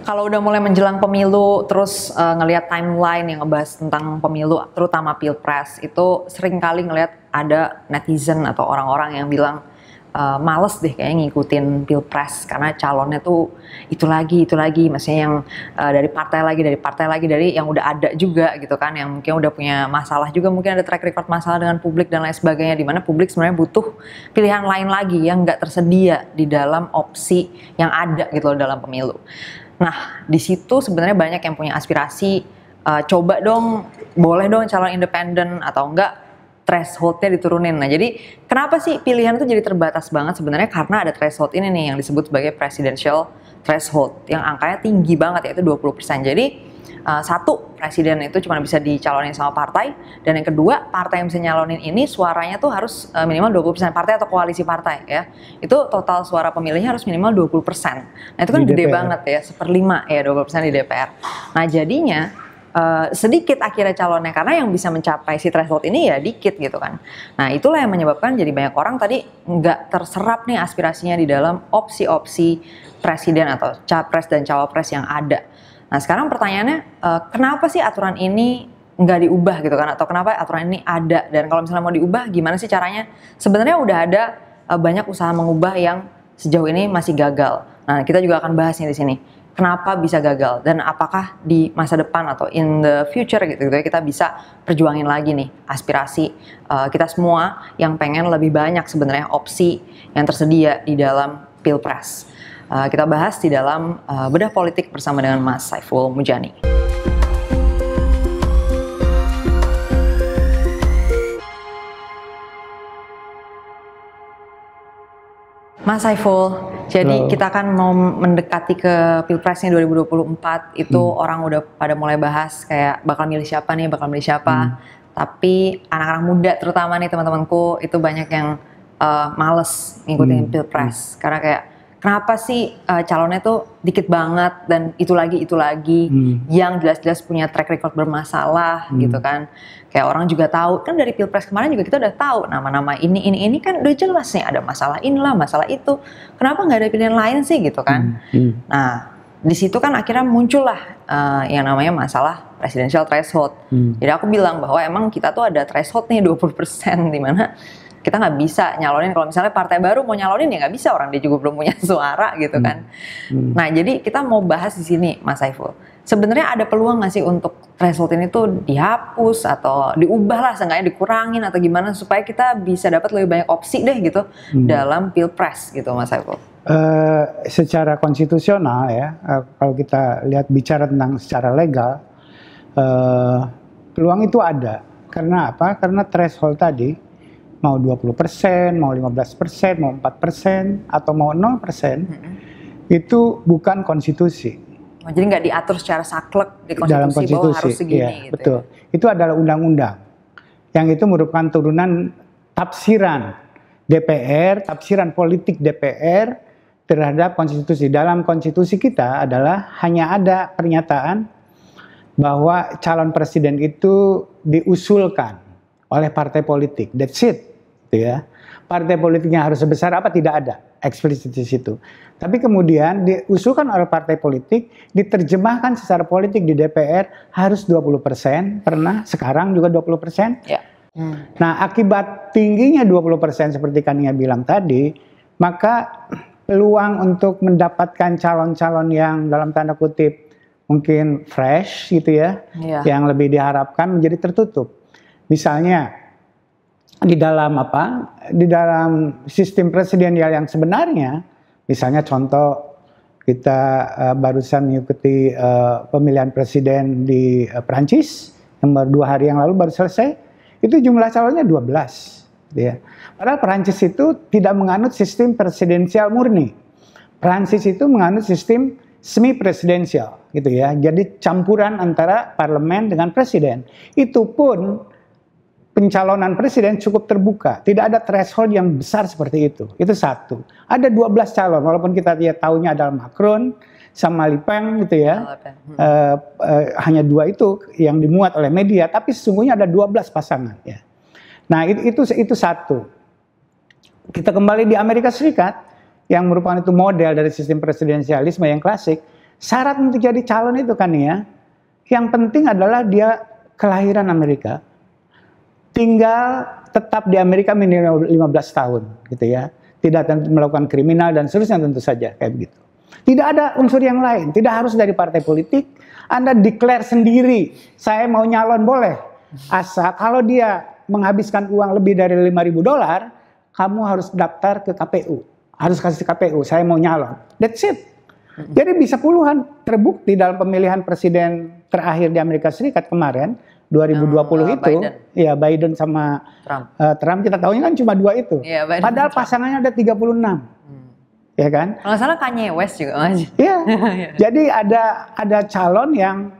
Kalau udah mulai menjelang pemilu, terus ngelihat timeline yang ngebahas tentang pemilu, terutama pilpres, itu sering kali ngelihat ada netizen atau orang-orang yang bilang males deh kayaknya ngikutin pilpres karena calonnya tuh itu lagi, maksudnya yang dari partai lagi, dari yang udah ada juga gitu kan, yang mungkin udah punya masalah juga, mungkin ada track record masalah dengan publik dan lain sebagainya, dimana publik sebenarnya butuh pilihan lain lagi yang nggak tersedia di dalam opsi yang ada gitu loh dalam pemilu. Nah, di situ sebenarnya banyak yang punya aspirasi, coba dong, boleh dong calon independen atau enggak thresholdnya diturunin. Nah, jadi kenapa sih pilihan itu jadi terbatas banget sebenarnya? Karena ada threshold ini nih yang disebut sebagai presidential threshold yang angkanya tinggi banget, yaitu 20%. Jadi satu, presiden itu cuma bisa dicalonin sama partai, dan yang kedua, partai yang bisa nyalonin ini suaranya tuh harus minimal 20% partai atau koalisi partai ya. Itu total suara pemilihnya harus minimal 20%. Nah, itu kan gede banget ya, 1/5 ya 20% di DPR. Nah, jadinya sedikit akhirnya calonnya karena yang bisa mencapai si threshold ini ya dikit gitu kan. Nah, itulah yang menyebabkan jadi banyak orang tadi nggak terserap nih aspirasinya di dalam opsi-opsi presiden atau capres dan cawapres yang ada. Nah, sekarang pertanyaannya, kenapa sih aturan ini nggak diubah gitu kan? Atau kenapa aturan ini ada? Dan kalau misalnya mau diubah, gimana sih caranya? Sebenarnya udah ada banyak usaha mengubah yang sejauh ini masih gagal. Nah, kita juga akan bahasnya di sini. Kenapa bisa gagal? Dan apakah di masa depan atau in the future gitu ya, kita bisa perjuangin lagi nih aspirasi kita semua yang pengen lebih banyak sebenarnya opsi yang tersedia di dalam pilpres. Kita bahas di dalam Bedah Politik bersama dengan Mas Saiful Mujani. Mas Saiful, jadi kita kan mau mendekati ke pilpresnya 2024, itu orang udah pada mulai bahas kayak bakal milih siapa nih, Tapi anak-anak muda terutama nih teman-temanku itu banyak yang males ngikutin pilpres karena kayak kenapa sih calonnya tuh dikit banget dan itu lagi yang jelas-jelas punya track record bermasalah gitu kan. Kayak orang juga tahu kan dari pilpres kemarin juga kita udah tahu nama-nama ini kan udah jelas nih ada masalah inilah, masalah itu. Kenapa nggak ada pilihan lain sih gitu kan? Nah, di situ kan akhirnya muncullah yang namanya masalah presidential threshold. Jadi aku bilang bahwa emang kita tuh ada threshold nih 20% di mana kita nggak bisa nyalonin, kalau misalnya partai baru mau nyalonin ya nggak bisa, orang dia juga belum punya suara gitu kan. Nah, jadi kita mau bahas di sini Mas Saiful, sebenarnya ada peluang nggak sih untuk threshold ini tuh dihapus atau diubah lah, seenggaknya dikurangin atau gimana supaya kita bisa dapat lebih banyak opsi deh gitu dalam pilpres gitu Mas Saiful? Secara konstitusional ya, kalau kita lihat bicara tentang secara legal, peluang itu ada. Karena apa? Karena threshold tadi mau 20%, mau 15%, mau 4%, atau mau 0%, itu bukan konstitusi. Jadi nggak diatur secara saklek di konstitusi, dalam konstitusi bahwa harus segini ya, gitu. Betul. Ya? Itu adalah undang-undang. Yang itu merupakan turunan tafsiran DPR, tafsiran politik DPR terhadap konstitusi. Dalam konstitusi kita adalah hanya ada pernyataan bahwa calon presiden itu diusulkan oleh partai politik. That's it. Ya, partai politiknya harus sebesar apa tidak ada eksplisit di situ. Tapi kemudian diusulkan oleh partai politik, diterjemahkan secara politik di DPR harus 20%, pernah sekarang juga 20%. Ya. Nah, akibat tingginya 20% seperti Kania bilang tadi, maka peluang untuk mendapatkan calon-calon yang dalam tanda kutip mungkin fresh gitu ya, yang lebih diharapkan menjadi tertutup. Misalnya di dalam sistem presidensial yang sebenarnya, misalnya contoh kita barusan mengikuti pemilihan presiden di Prancis yang baru 2 hari yang lalu baru selesai, itu jumlah calonnya 12 ya. Padahal Prancis itu tidak menganut sistem presidensial murni. Prancis itu menganut sistem semi presidensial gitu ya. Jadi campuran antara parlemen dengan presiden. Itu pun pencalonan presiden cukup terbuka, tidak ada threshold yang besar seperti itu. Itu satu. Ada 12 calon, walaupun kita tahunya adalah Macron sama Le Pen gitu ya. Hanya 2 itu yang dimuat oleh media, tapi sesungguhnya ada 12 pasangan ya. Nah, itu satu. Kita kembali di Amerika Serikat yang merupakan itu model dari sistem presidensialisme yang klasik. Syarat untuk jadi calon itu kan ya, yang penting adalah dia kelahiran Amerika, tinggal tetap di Amerika minimal 15 tahun gitu ya, tidak melakukan kriminal dan seterusnya, tentu saja kayak begitu. Tidak ada unsur yang lain, tidak harus dari partai politik. Anda declare sendiri, saya mau nyalon boleh, asal kalau dia menghabiskan uang lebih dari $5.000, kamu harus daftar ke KPU, harus kasih KPU, saya mau nyalon, that's it. Jadi bisa puluhan, terbukti dalam pemilihan presiden terakhir di Amerika Serikat kemarin 2020 itu, Biden. Ya Biden sama Trump, kita tahunya kan cuma 2 itu. Ya, Padahal pasangannya ada 36, ya kan? Kalau nggak salah Kanye West juga Mas. Iya. Jadi ada calon yang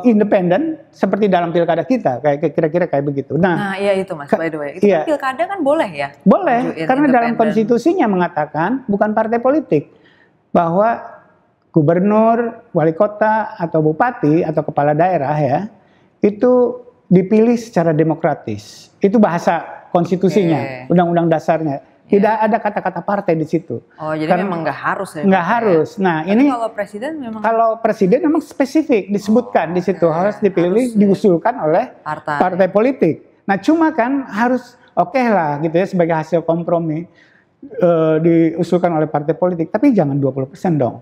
independen seperti dalam pilkada kita, kayak kira-kira kayak begitu. Nah, iya itu Mas, by the way. Itu iya. kan pilkada kan boleh ya? Boleh, karena dalam konstitusinya mengatakan bukan partai politik, bahwa gubernur, wali kota atau bupati atau kepala daerah ya itu dipilih secara demokratis. Itu bahasa konstitusinya, undang-undang dasarnya. Tidak ada kata-kata partai di situ. Oh, jadi karena memang nggak harus ya? Nggak harus. Nah, ini kalau presiden memang spesifik disebutkan di situ harus dipilih, diusulkan oleh partai politik. Nah, cuma kan harus oke lah gitu ya sebagai hasil kompromi diusulkan oleh partai politik, tapi jangan 20% dong.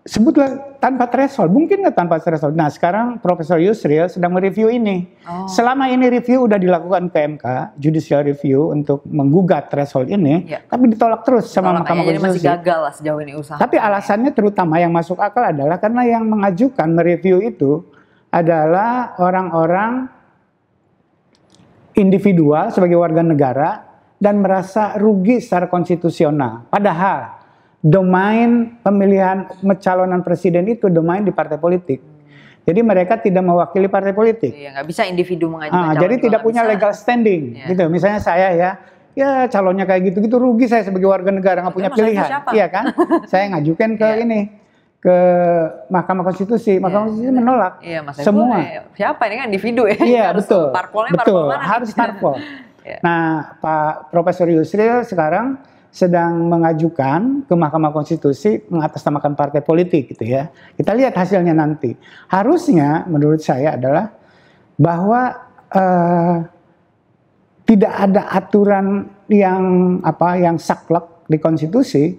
Sebutlah tanpa threshold, mungkin nggak tanpa threshold. Nah sekarang Profesor Yusril sedang mereview ini. Selama ini review udah dilakukan ke MK, judicial review untuk menggugat threshold ini, tapi ditolak terus sama Mahkamah Konstitusi. Jadi masih gagal lah sejauh ini usaha. Tapi alasannya terutama yang masuk akal adalah karena yang mengajukan mereview itu adalah orang-orang individual sebagai warga negara dan merasa rugi secara konstitusional. Padahal domain pemilihan pencalonan presiden itu domain di partai politik. Jadi mereka tidak mewakili partai politik. Iya, nggak bisa individu mengajukan calon. Jadi tidak punya legal standing. Gitu. Misalnya saya ya calonnya kayak gitu-gitu, rugi saya sebagai warga negara nggak punya pilihan. Iya kan? Saya ngajukan ke ini, ke Mahkamah Konstitusi. Mahkamah Konstitusi menolak. Iya, semua. Siapa ini kan individu ya? Iya betul. Parpolnya betul. Parpol mana? Harus parpol. Nah, Pak Profesor Yusril sekarang sedang mengajukan ke Mahkamah Konstitusi mengatasnamakan partai politik gitu ya. Kita lihat hasilnya nanti. Harusnya menurut saya adalah bahwa tidak ada aturan yang saklek di konstitusi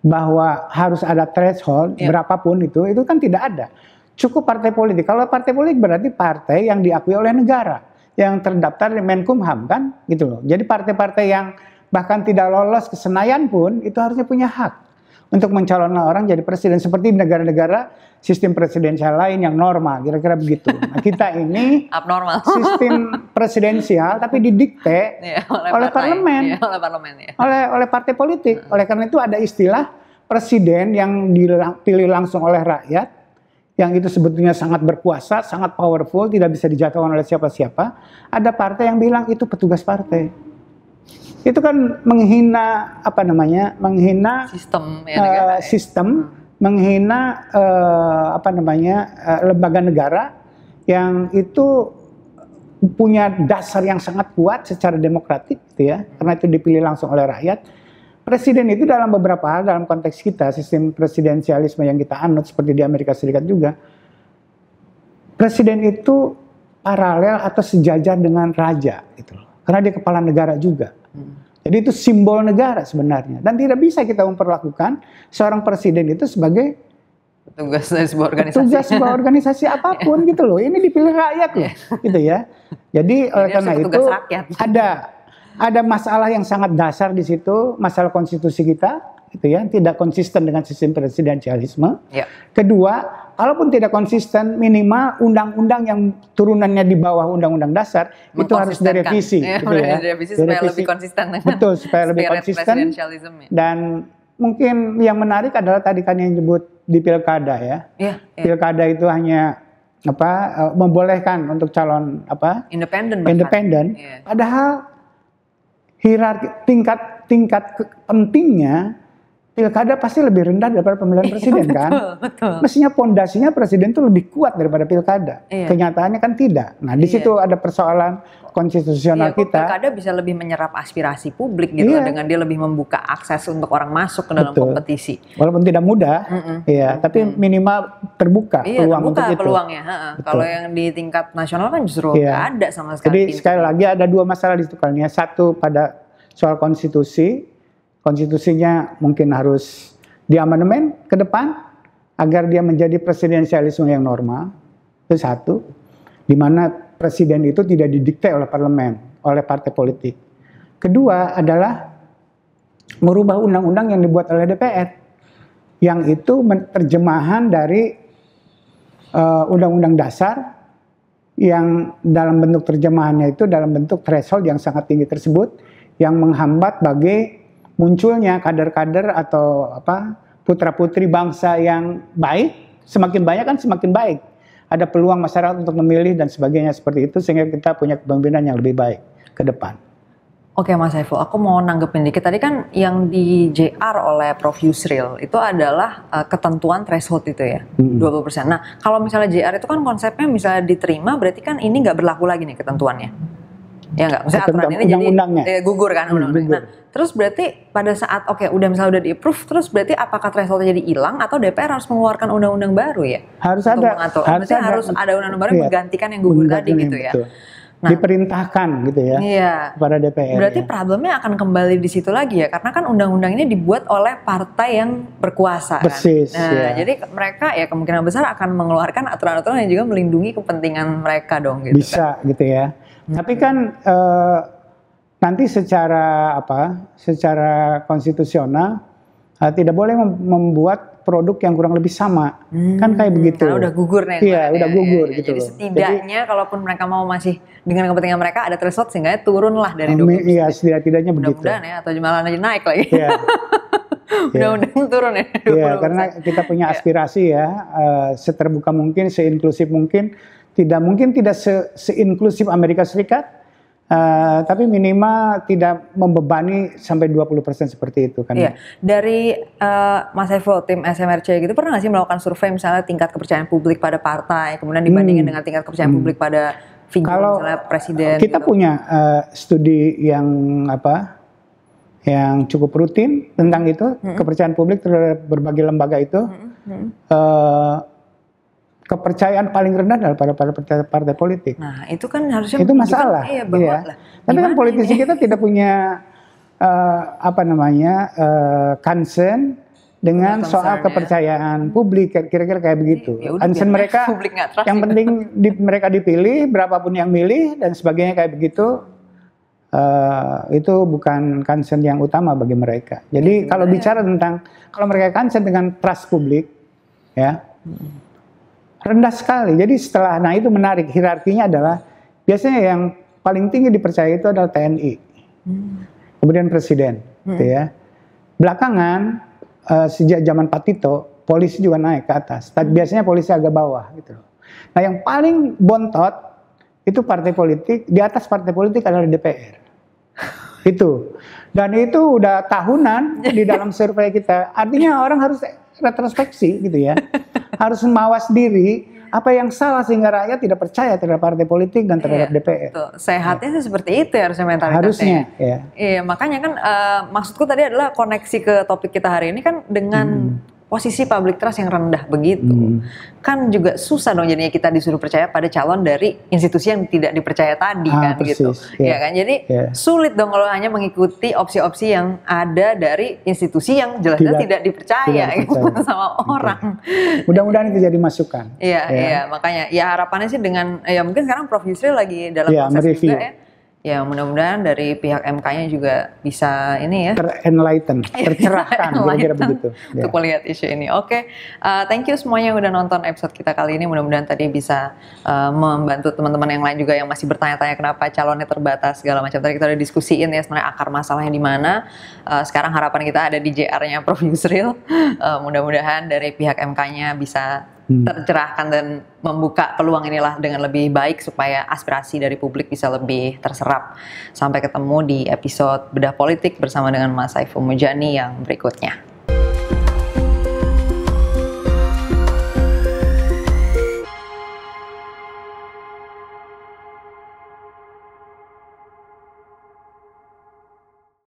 bahwa harus ada threshold berapapun itu kan tidak ada. Cukup partai politik. Kalau partai politik berarti partai yang diakui oleh negara, yang terdaftar di Menkumham kan gitu loh. Jadi partai-partai yang bahkan tidak lolos ke Senayan pun itu harusnya punya hak untuk mencalonkan orang jadi presiden seperti negara-negara sistem presidensial lain yang normal, kira-kira begitu. Nah, kita ini abnormal. Sistem presidensial tapi didikte oleh parlemen, oleh partai politik. Oleh karena itu ada istilah presiden yang dipilih langsung oleh rakyat, yang itu sebetulnya sangat berkuasa, sangat powerful, tidak bisa dijatuhkan oleh siapa-siapa. Ada partai yang bilang itu petugas partai. Itu kan menghina menghina sistem menghina lembaga negara yang itu punya dasar yang sangat kuat secara demokratik gitu ya, karena itu dipilih langsung oleh rakyat. Presiden itu dalam beberapa hal, dalam konteks kita sistem presidensialisme yang kita anut seperti di Amerika Serikat juga, presiden itu paralel atau sejajar dengan raja gitu loh, karena dia kepala negara juga. Jadi itu simbol negara sebenarnya, dan tidak bisa kita memperlakukan seorang presiden itu sebagai petugas dari sebuah organisasi. Petugas sebuah organisasi apapun gitu loh. Ini dipilih rakyat loh, gitu ya. Jadi oleh karena itu ada masalah yang sangat dasar di situ, masalah konstitusi kita, gitu ya, tidak konsisten dengan sistem presidensialisme. Kedua, kalaupun tidak konsisten, minimal undang-undang yang turunannya di bawah undang-undang dasar itu harus direvisi, gitu ya. Direvisi supaya lebih konsisten. Betul, supaya lebih konsisten. Dan mungkin yang menarik adalah tadi kan yang nyebut di pilkada ya. Pilkada itu hanya membolehkan untuk calon independen. Padahal hierarki tingkat pentingnya pilkada pasti lebih rendah daripada pemilihan presiden kan? Betul. Mestinya pondasinya presiden itu lebih kuat daripada pilkada. Kenyataannya kan tidak. Nah, di situ ada persoalan konstitusional kita. Pilkada bisa lebih menyerap aspirasi publik gitu dengan dia lebih membuka akses untuk orang masuk ke dalam kompetisi. Walaupun tidak mudah, tapi minimal terbuka peluang untuk itu. Peluangnya. Kalau yang di tingkat nasional kan justru nggak ada sama sekali. Jadi sekali lagi ada dua masalah di situ kan ya. Satu pada soal konstitusi. Konstitusinya mungkin harus diamandemen ke depan agar dia menjadi presidensialisme yang normal. Itu satu. Di mana presiden itu tidak didikte oleh parlemen, oleh partai politik. Kedua adalah merubah undang-undang yang dibuat oleh DPR. Yang itu terjemahan dari undang-undang dasar yang dalam bentuk terjemahannya itu dalam bentuk threshold yang sangat tinggi tersebut yang menghambat bagi munculnya kader-kader atau putra-putri bangsa yang baik, semakin banyak kan semakin baik. Ada peluang masyarakat untuk memilih dan sebagainya seperti itu sehingga kita punya kepemimpinan yang lebih baik ke depan. Oke Mas Saiful, aku mau nanggepin dikit. Tadi kan yang di JR oleh Prof. Yusril itu adalah ketentuan threshold itu ya, 20%. Nah kalau misalnya JR itu kan konsepnya misalnya diterima berarti kan ini nggak berlaku lagi nih ketentuannya. Ya nggak, misalnya aturan ini jadi gugur kan undang-undangnya. Nah, terus berarti pada saat misalnya udah di-approve, terus berarti apakah thresholdnya jadi hilang atau DPR harus mengeluarkan undang-undang baru ya? Harus ada. Harus ada undang-undang baru yang menggantikan yang gugur tadi gitu ya. Nah, diperintahkan gitu ya kepada DPR. Berarti problemnya akan kembali di situ lagi ya, karena kan undang-undang ini dibuat oleh partai yang berkuasa kan. Nah, jadi mereka ya kemungkinan besar akan mengeluarkan aturan-aturan yang juga melindungi kepentingan mereka dong gitu. Bisa gitu ya. Tapi kan nanti secara konstitusional tidak boleh membuat produk yang kurang lebih sama, kan kayak begitu. Karena udah gugur nih. Iya, udah gugur gitu. Jadi setidaknya kalaupun mereka mau masih dengan kepentingan mereka ada threshold sehingga turun lah dari 20%. Iya, setidaknya begitu. Mudah-mudahan ya, atau malah naik lagi. Iya. Mudah-mudahan turun ya. Iya, karena kita punya aspirasi ya, seterbuka mungkin, seinklusif mungkin. Tidak mungkin tidak seinklusif Amerika Serikat, tapi minimal tidak membebani sampai 20% seperti itu kan. Iya. Dari Mas Saiful, tim SMRC gitu pernah nggak sih melakukan survei misalnya tingkat kepercayaan publik pada partai, kemudian dibandingin dengan tingkat kepercayaan publik pada figur misalnya presiden? Kita punya studi yang cukup rutin tentang itu, kepercayaan publik terhadap berbagai lembaga itu. Kepercayaan paling rendah adalah pada partai politik. Nah, itu kan harusnya itu masalah. Tapi kan politisi kita tidak punya concern dengan soal kepercayaan publik, kira-kira kayak begitu. Concern mereka yang penting mereka dipilih, berapapun yang milih dan sebagainya kayak begitu. Itu bukan concern yang utama bagi mereka. Jadi kalau bicara tentang kalau mereka concern dengan trust publik, ya. Rendah sekali. Jadi itu menarik. Hierarkinya adalah biasanya yang paling tinggi dipercaya itu adalah TNI, kemudian presiden, gitu ya. Belakangan sejak zaman Pak Tito, polisi juga naik ke atas. Tapi biasanya polisi agak bawah, gitu. Nah, yang paling bontot itu partai politik. Di atas partai politik adalah DPR. Itu. Dan itu udah tahunan di dalam survei kita. Artinya orang harus retrospeksi, gitu ya. Harus mawas diri apa yang salah sehingga rakyat tidak percaya terhadap partai politik dan terhadap DPR. Betul. Sehatnya sih seperti itu ya harusnya mentalitasnya. Harusnya, ya. Iya, makanya kan maksudku tadi adalah koneksi ke topik kita hari ini kan dengan posisi public trust yang rendah begitu. Kan juga susah dong jadinya kita disuruh percaya pada calon dari institusi yang tidak dipercaya tadi kan gitu. Ya kan? Jadi sulit dong kalau hanya mengikuti opsi-opsi yang ada dari institusi yang jelas-jelas tidak dipercaya gitu sama orang. Mudah-mudahan itu jadi masukan. Iya, makanya ya harapannya sih dengan ya mungkin sekarang Prof. Yusril lagi dalam proses juga ya. Ya mudah-mudahan dari pihak MK-nya juga bisa ini ya terenlighten, tercerahkan kira-kira begitu. Untuk melihat isu ini. Oke, thank you semuanya yang udah nonton episode kita kali ini. Mudah-mudahan tadi bisa membantu teman-teman yang lain juga yang masih bertanya-tanya kenapa calonnya terbatas segala macam. Tadi kita udah diskusiin ya sebenarnya akar masalahnya di mana. Sekarang harapan kita ada di JR-nya Prof. Yusril. Mudah-mudahan dari pihak MK-nya bisa tercerahkan dan membuka peluang inilah dengan lebih baik supaya aspirasi dari publik bisa lebih terserap. Sampai ketemu di episode Bedah Politik bersama dengan Mas Saiful Mujani yang berikutnya.